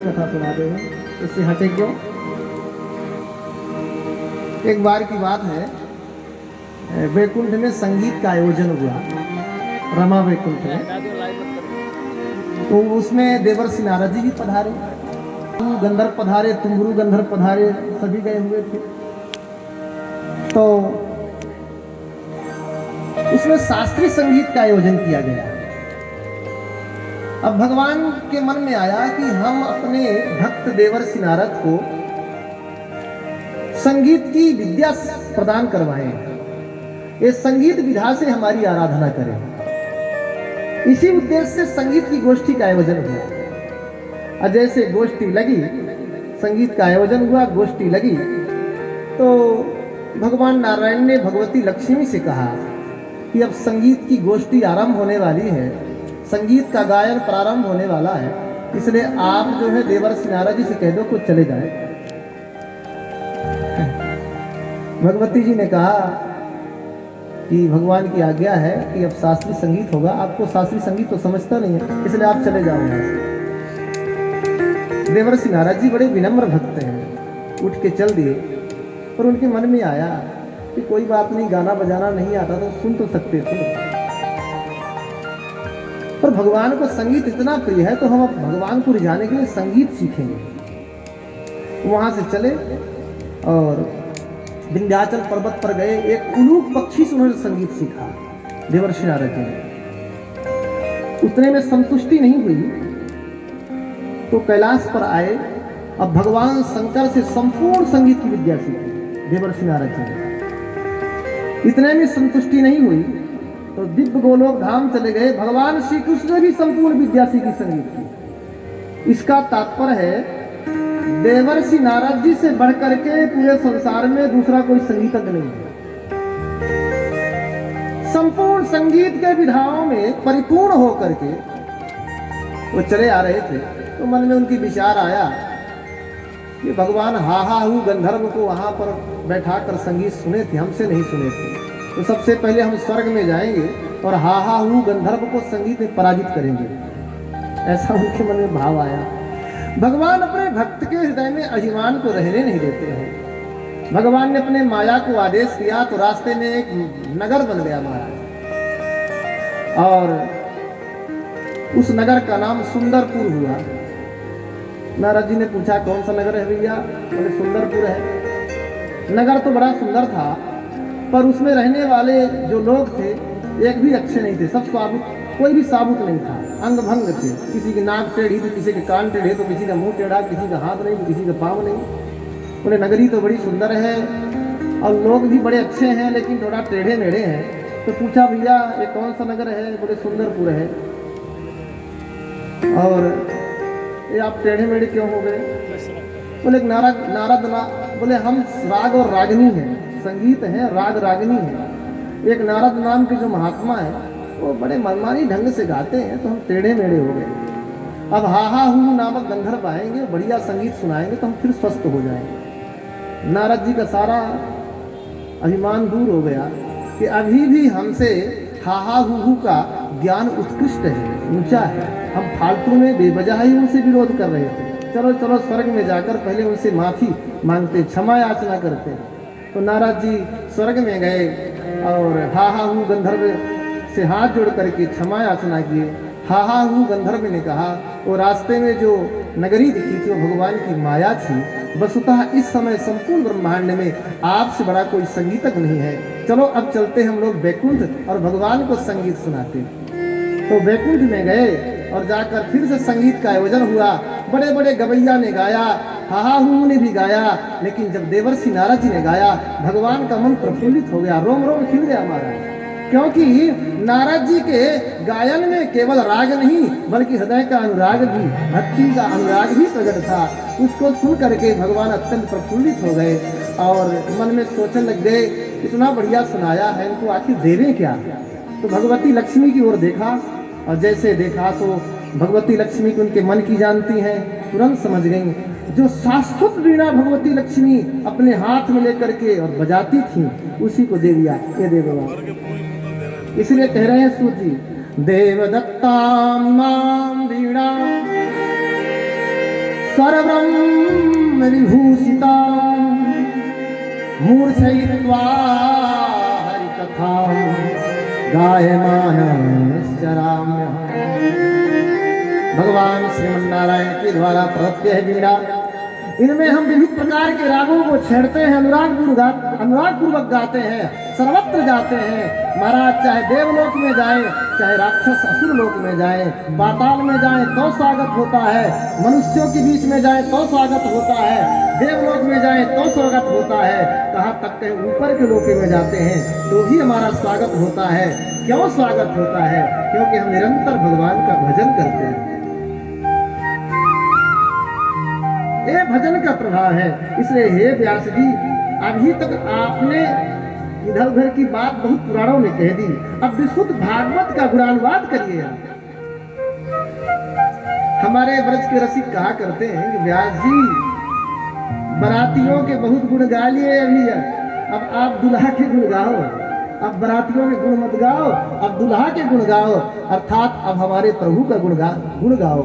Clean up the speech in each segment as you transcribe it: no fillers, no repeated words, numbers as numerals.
कथा सुना दे हैं, इससे हटे क्यों। एक बार की बात है, वैकुंठ में संगीत का आयोजन हुआ, रमा वैकुंठ में। तो उसमें देवर्षि नारद जी भी पधारे, गंधर्व पधारे, तुम्बरू गंधर्व पधारे, सभी गए हुए थे। तो उसमें शास्त्रीय संगीत का आयोजन किया गया। अब भगवान के मन में आया कि हम अपने भक्त देवर्षि नारद को संगीत की विद्या प्रदान करवाएं, ये संगीत विधा से हमारी आराधना करें। इसी उद्देश्य से संगीत की गोष्ठी का आयोजन हुआ। और जैसे गोष्ठी लगी, संगीत का आयोजन हुआ, गोष्ठी लगी, तो भगवान नारायण ने भगवती लक्ष्मी से कहा कि अब संगीत की गोष्ठी आरंभ होने वाली है, संगीत का गायन प्रारंभ होने वाला है, इसलिए आप जो है देवर्षि नारद जी से कह दो कुछ चले जाए। भगवती जी ने कहा कि भगवान की आज्ञा है कि अब शास्त्रीय संगीत होगा, आपको शास्त्रीय संगीत तो समझता नहीं है, इसलिए आप चले जाओ यहाँ से। देवर्षि नारद जी बड़े विनम्र भक्त हैं, उठ के चल दिए। पर उनके मन में आया कि कोई बात नहीं, गाना बजाना नहीं आता तो सुन तो सकते थे, पर भगवान को संगीत इतना प्रिय है तो हम अब भगवान को रिझाने के लिए संगीत सीखेंगे। वहां से चले और विंध्याचल पर्वत पर गए। एक उलूक पक्षी से उन्होंने संगीत सीखा देवर्षि नारद जी ने। उतने में संतुष्टि नहीं हुई तो कैलाश पर आए। अब भगवान शंकर से संपूर्ण संगीत की विद्या सीखी देवर्षि नारद जी ने। इतने में संतुष्टि नहीं हुई तो दिव्य गोलोक धाम चले गए। भगवान श्री कृष्ण ने भी संपूर्ण विद्या सीखी संगीत की। इसका तात्पर्य है देवर्षि नारद जी से बढ़कर के पूरे संसार में दूसरा कोई संगीतज्ञ नहीं है। संपूर्ण संगीत के विधाओं में परिपूर्ण होकर के वो चले आ रहे थे तो मन में उनकी विचार आया कि भगवान हाहा हू गंधर्व को वहां पर बैठा कर संगीत सुने थे, हमसे नहीं सुने थे, तो सबसे पहले हम स्वर्ग में जाएंगे और हाहा हू गंधर्व को संगीत में पराजित करेंगे। ऐसा उनके मन में भाव आया। भगवान अपने भक्त के हृदय में अभिमान को रहने नहीं देते हैं। भगवान ने अपने माया को आदेश किया तो रास्ते में एक नगर बन गया महाराज, और उस नगर का नाम सुंदरपुर हुआ। नारद जी ने पूछा कौन सा नगर है भैया? बोले सुंदरपुर है। नगर तो बड़ा सुंदर था पर उसमें रहने वाले जो लोग थे एक भी अच्छे नहीं थे, सब साबुत, कोई भी साबुत नहीं था, अंग भंग थे। किसी की नाक टेढ़ी तो किसी के कान टेढ़े, तो किसी का मुंह टेढ़ा, किसी का हाथ नहीं तो किसी का पाँव नहीं। बोले नगरी तो बड़ी सुंदर है और लोग भी बड़े अच्छे हैं लेकिन थोड़ा टेढ़े मेढ़े हैं। तो पूछा भैया ये कौन सा नगर है? बोले सुंदरपुर है। और ये आप टेढ़े मेढ़े क्यों हो गए? बोले नारद बोले हम राग और रागनी हैं, संगीत है, राग रागनी है। एक नारद नाम के जो महात्मा है वो बड़े मनमानी ढंग से गाते हैं तो हम टेढ़े मेढ़े हो गए। अब हाहा हू नामक गंधर्व आएंगे, बढ़िया संगीत सुनाएंगे तो हम फिर स्वस्थ हो जाएंगे। नारद जी का सारा अभिमान दूर हो गया कि अभी भी हमसे हाहा हू का ज्ञान उत्कृष्ट है, ऊंचा है, हम फालतू में बेवजह ही उनसे विरोध कर रहे थे। चलो चलो स्वर्ग में जाकर पहले उनसे माफी मांगते, क्षमा याचना करते। तो नारद जी स्वर्ग में गए और हाहा हू गंधर्व से हाथ जोड़ करके क्षमा याचना किए। हाहा हू गंधर्व ने कहा वो रास्ते में जो नगरी दिखी थी वो भगवान की माया थी। वस्तुतः इस समय संपूर्ण ब्रह्मांड में आपसे बड़ा कोई संगीतज्ञ नहीं है। चलो अब चलते हम लोग वैकुंठ और भगवान को संगीत सुनाते। तो वैकुंठ में गए और जाकर फिर से संगीत का आयोजन हुआ। बड़े बड़े गवैया ने गाया, हाहा हू ने भी गाया, लेकिन जब देवर्षि नारद जी ने गाया भगवान का मन प्रफुल्लित हो गया, रोम रोम खिल गया हमारा। क्योंकि नारद जी के गायन में केवल राग नहीं बल्कि हृदय का अनुराग भी, भक्ति का अनुराग भी प्रकट था। उसको सुन करके भगवान अत्यंत प्रफुल्लित हो गए और मन में सोचने लग गए इतना बढ़िया सुनाया है, इनको आखिर देवें क्या? तो भगवती लक्ष्मी की ओर देखा और जैसे देखा तो भगवती लक्ष्मी को उनके मन की जानती हैं, तुरंत समझ गई। जो शाश्वत वीणा भगवती लक्ष्मी अपने हाथ में लेकर के और बजाती थी उसी को दे दिया, ये दे दो। इसलिए कह रहे हैं सूत जी, देवदत्तां मां वीणा स्वरब्रह्म विभूषिता मूर्छयित्वा हरिकथा गायमानश्चराम्यहम्। भगवान श्रीमन्नारायण के द्वारा प्रदत्त है वीणा। इनमें हम विभिन्न प्रकार के रागों को छेड़ते हैं, अनुराग पूर्वक गाते हैं, सर्वत्र जाते हैं। महाराज चाहे देवलोक में जाए, चाहे राक्षस असुर लोक में जाए, पाताल में जाए तो स्वागत होता है, मनुष्यों के बीच में जाए तो स्वागत होता है, देवलोक में जाए तो स्वागत होता है, कहाँ तक के ऊपर के लोक में जाते हैं तो भी हमारा स्वागत होता है। क्यों स्वागत होता है? क्योंकि हम निरंतर भगवान का भजन करते हैं। ये भजन का प्रभाव है। इसलिए हे व्यास जी, अभी तक आपने इधर उधर की बात बहुत पुराणों में कह दी, अब विशुद्ध भागवत का गुणानुवाद करिए। हमारे ब्रज के रसिक कहा करते हैं कि व्यास जी बरातियों के बहुत गुण गा लिए अभी, अब आप दुल्हा के गुण गाओ। अब बरातियों के गुण मत गाओ, अब दुल्हा के गुण गाओ, अर्थात अब हमारे प्रभु का गुण गाओ।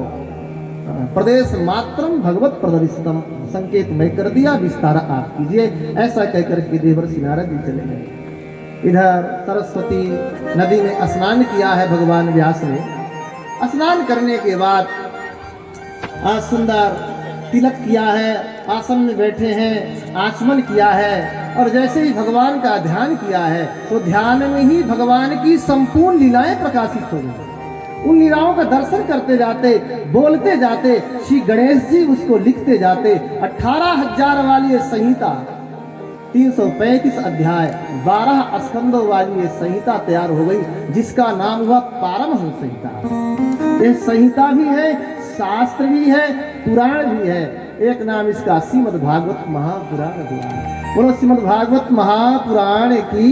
प्रदेश मात्रम भगवत प्रदर्शितम, संकेत मैं कर दिया, विस्तार आप कीजिए। ऐसा कहकर के देवर्षि नारद जी चले गए। इधर सरस्वती नदी में स्नान किया है भगवान व्यास ने। स्नान करने के बाद सुंदर तिलक किया है, आसन में बैठे हैं, आचमन किया है, और जैसे ही भगवान का ध्यान किया है तो ध्यान में ही भगवान की संपूर्ण लीलाएं प्रकाशित हो गई। उन लीलाओं का दर्शन करते जाते, बोलते जाते, श्री गणेश जी उसको लिखते जाते। 18,000 वाली ये संहिता, 335 अध्याय, 12 स्कंदों वाली ये संहिता तैयार हो गई, जिसका नाम हुआ पारमहंस संहिता। ये संहिता भी है, शास्त्र भी है, पुराण भी है। एक नाम इसका श्रीमद् भागवत महापुराण। बोलो श्रीमद् भागवत महापुराण की।